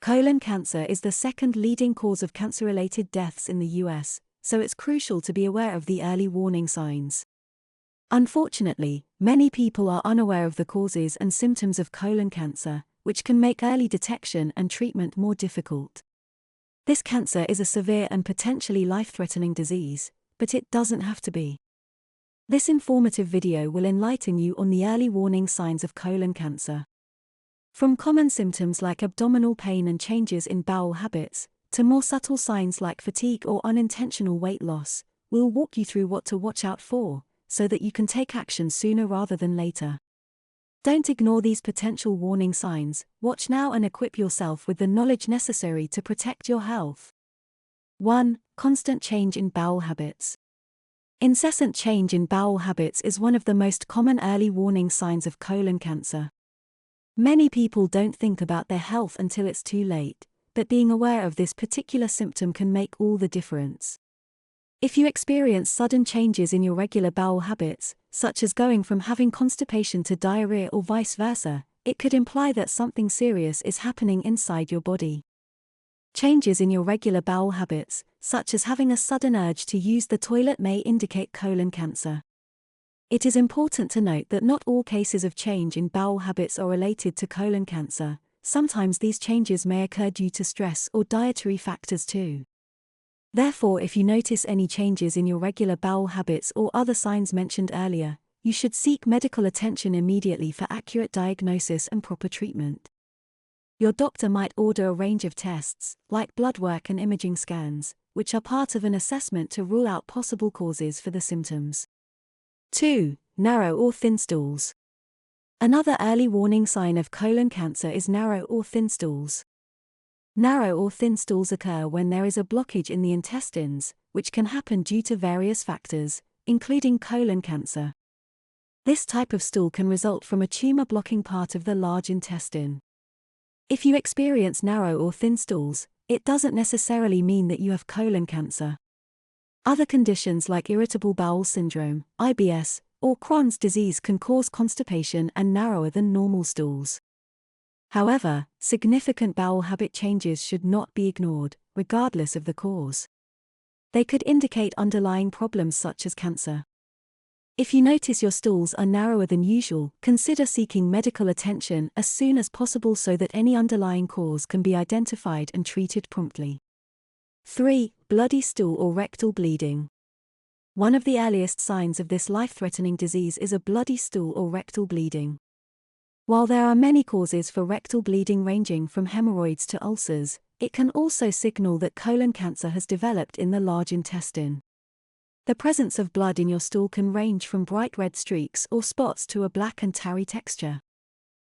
Colon cancer is the second leading cause of cancer-related deaths in the US, so it's crucial to be aware of the early warning signs. Unfortunately, many people are unaware of the causes and symptoms of colon cancer, which can make early detection and treatment more difficult. This cancer is a severe and potentially life-threatening disease, but it doesn't have to be. This informative video will enlighten you on the early warning signs of colon cancer. From common symptoms like abdominal pain and changes in bowel habits, to more subtle signs like fatigue or unintentional weight loss, we'll walk you through what to watch out for, so that you can take action sooner rather than later. Don't ignore these potential warning signs. Watch now and equip yourself with the knowledge necessary to protect your health. 1. Constant change in bowel habits. Incessant change in bowel habits is one of the most common early warning signs of colon cancer. Many people don't think about their health until it's too late, but being aware of this particular symptom can make all the difference. If you experience sudden changes in your regular bowel habits, such as going from having constipation to diarrhea or vice versa, it could imply that something serious is happening inside your body. Changes in your regular bowel habits, such as having a sudden urge to use the toilet, may indicate colon cancer. It is important to note that not all cases of change in bowel habits are related to colon cancer. Sometimes these changes may occur due to stress or dietary factors too. Therefore, if you notice any changes in your regular bowel habits or other signs mentioned earlier, you should seek medical attention immediately for accurate diagnosis and proper treatment. Your doctor might order a range of tests, like blood work and imaging scans, which are part of an assessment to rule out possible causes for the symptoms. 2. Narrow or thin stools. Another early warning sign of colon cancer is narrow or thin stools. Narrow or thin stools occur when there is a blockage in the intestines, which can happen due to various factors, including colon cancer. This type of stool can result from a tumor blocking part of the large intestine. If you experience narrow or thin stools, it doesn't necessarily mean that you have colon cancer. Other conditions like irritable bowel syndrome, IBS, or Crohn's disease can cause constipation and narrower than normal stools. However, significant bowel habit changes should not be ignored, regardless of the cause. They could indicate underlying problems such as cancer. If you notice your stools are narrower than usual, consider seeking medical attention as soon as possible so that any underlying cause can be identified and treated promptly. 3. Bloody stool or rectal bleeding. One of the earliest signs of this life-threatening disease is a bloody stool or rectal bleeding. While there are many causes for rectal bleeding ranging from hemorrhoids to ulcers, it can also signal that colon cancer has developed in the large intestine. The presence of blood in your stool can range from bright red streaks or spots to a black and tarry texture.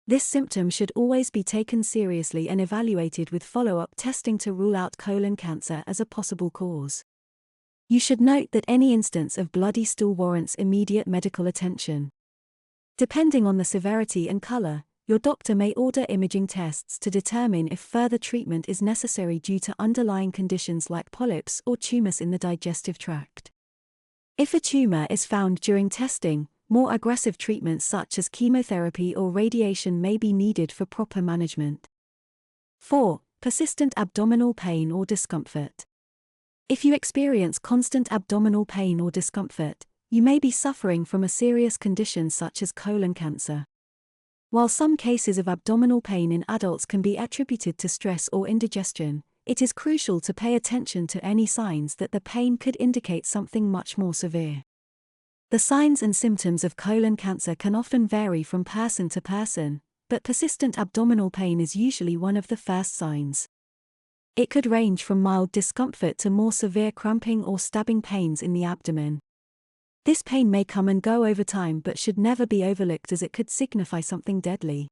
This symptom should always be taken seriously and evaluated with follow-up testing to rule out colon cancer as a possible cause. You should note that any instance of bloody stool warrants immediate medical attention. Depending on the severity and color, your doctor may order imaging tests to determine if further treatment is necessary due to underlying conditions like polyps or tumors in the digestive tract. If a tumor is found during testing, more aggressive treatments such as chemotherapy or radiation may be needed for proper management. 4. Persistent abdominal pain or discomfort. If you experience constant abdominal pain or discomfort, you may be suffering from a serious condition such as colon cancer. While some cases of abdominal pain in adults can be attributed to stress or indigestion, it is crucial to pay attention to any signs that the pain could indicate something much more severe. The signs and symptoms of colon cancer can often vary from person to person, but persistent abdominal pain is usually one of the first signs. It could range from mild discomfort to more severe cramping or stabbing pains in the abdomen. This pain may come and go over time but should never be overlooked as it could signify something deadly.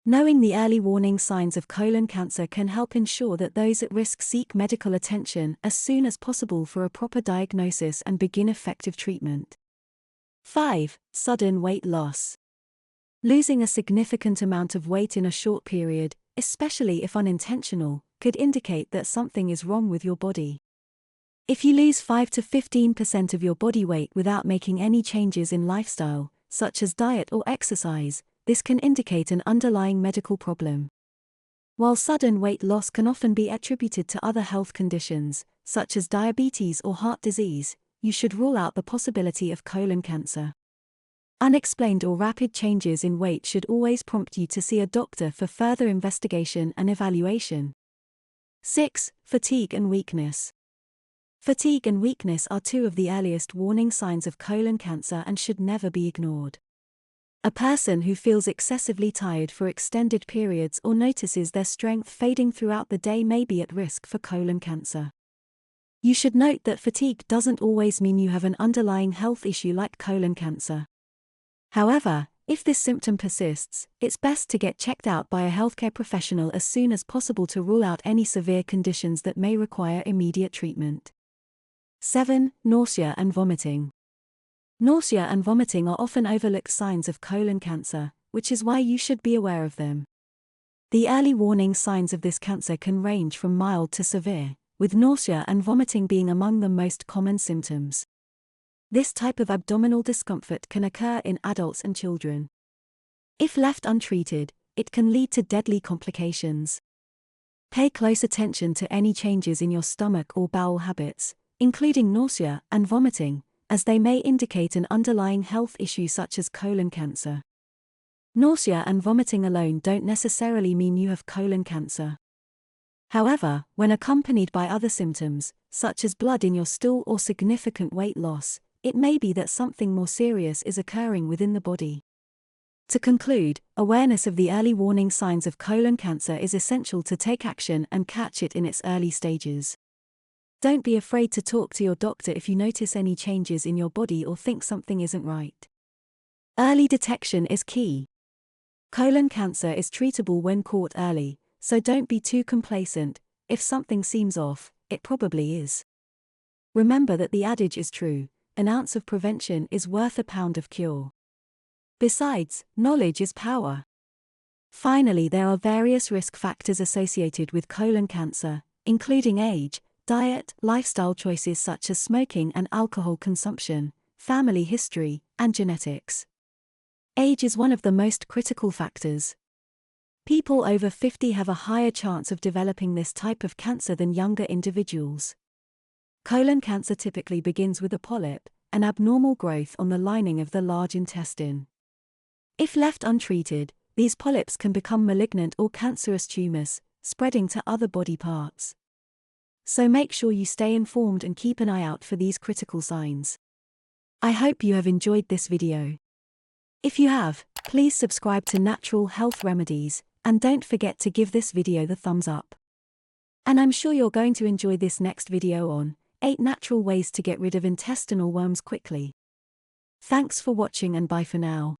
Knowing the early warning signs of colon cancer can help ensure that those at risk seek medical attention as soon as possible for a proper diagnosis and begin effective treatment. 5. Sudden weight loss. Losing a significant amount of weight in a short period, especially if unintentional, could indicate that something is wrong with your body. If you lose 5 to 15% of your body weight without making any changes in lifestyle, such as diet or exercise, this can indicate an underlying medical problem. While sudden weight loss can often be attributed to other health conditions, such as diabetes or heart disease, you should rule out the possibility of colon cancer. Unexplained or rapid changes in weight should always prompt you to see a doctor for further investigation and evaluation. 6. Fatigue and weakness. Fatigue and weakness are two of the earliest warning signs of colon cancer and should never be ignored. A person who feels excessively tired for extended periods or notices their strength fading throughout the day may be at risk for colon cancer. You should note that fatigue doesn't always mean you have an underlying health issue like colon cancer. However, if this symptom persists, it's best to get checked out by a healthcare professional as soon as possible to rule out any severe conditions that may require immediate treatment. 7. Nausea and vomiting. Nausea and vomiting are often overlooked signs of colon cancer, which is why you should be aware of them. The early warning signs of this cancer can range from mild to severe, with nausea and vomiting being among the most common symptoms. This type of abdominal discomfort can occur in adults and children. If left untreated, it can lead to deadly complications. Pay close attention to any changes in your stomach or bowel habits, including nausea and vomiting, as they may indicate an underlying health issue such as colon cancer. Nausea and vomiting alone don't necessarily mean you have colon cancer. However, when accompanied by other symptoms, such as blood in your stool or significant weight loss, it may be that something more serious is occurring within the body. To conclude, awareness of the early warning signs of colon cancer is essential to take action and catch it in its early stages. Don't be afraid to talk to your doctor if you notice any changes in your body or think something isn't right. Early detection is key. Colon cancer is treatable when caught early, so don't be too complacent. If something seems off, it probably is. Remember that the adage is true: an ounce of prevention is worth a pound of cure. Besides, knowledge is power. Finally, there are various risk factors associated with colon cancer, including age, diet, lifestyle choices such as smoking and alcohol consumption, family history, and genetics. Age is one of the most critical factors. People over 50 have a higher chance of developing this type of cancer than younger individuals. Colon cancer typically begins with a polyp, an abnormal growth on the lining of the large intestine. If left untreated, these polyps can become malignant or cancerous tumors, spreading to other body parts. So make sure you stay informed and keep an eye out for these critical signs. I hope you have enjoyed this video. If you have, please subscribe to Natural Health Remedies, and don't forget to give this video the thumbs up. And I'm sure you're going to enjoy this next video on 8 natural ways to get rid of intestinal worms quickly. Thanks for watching and bye for now.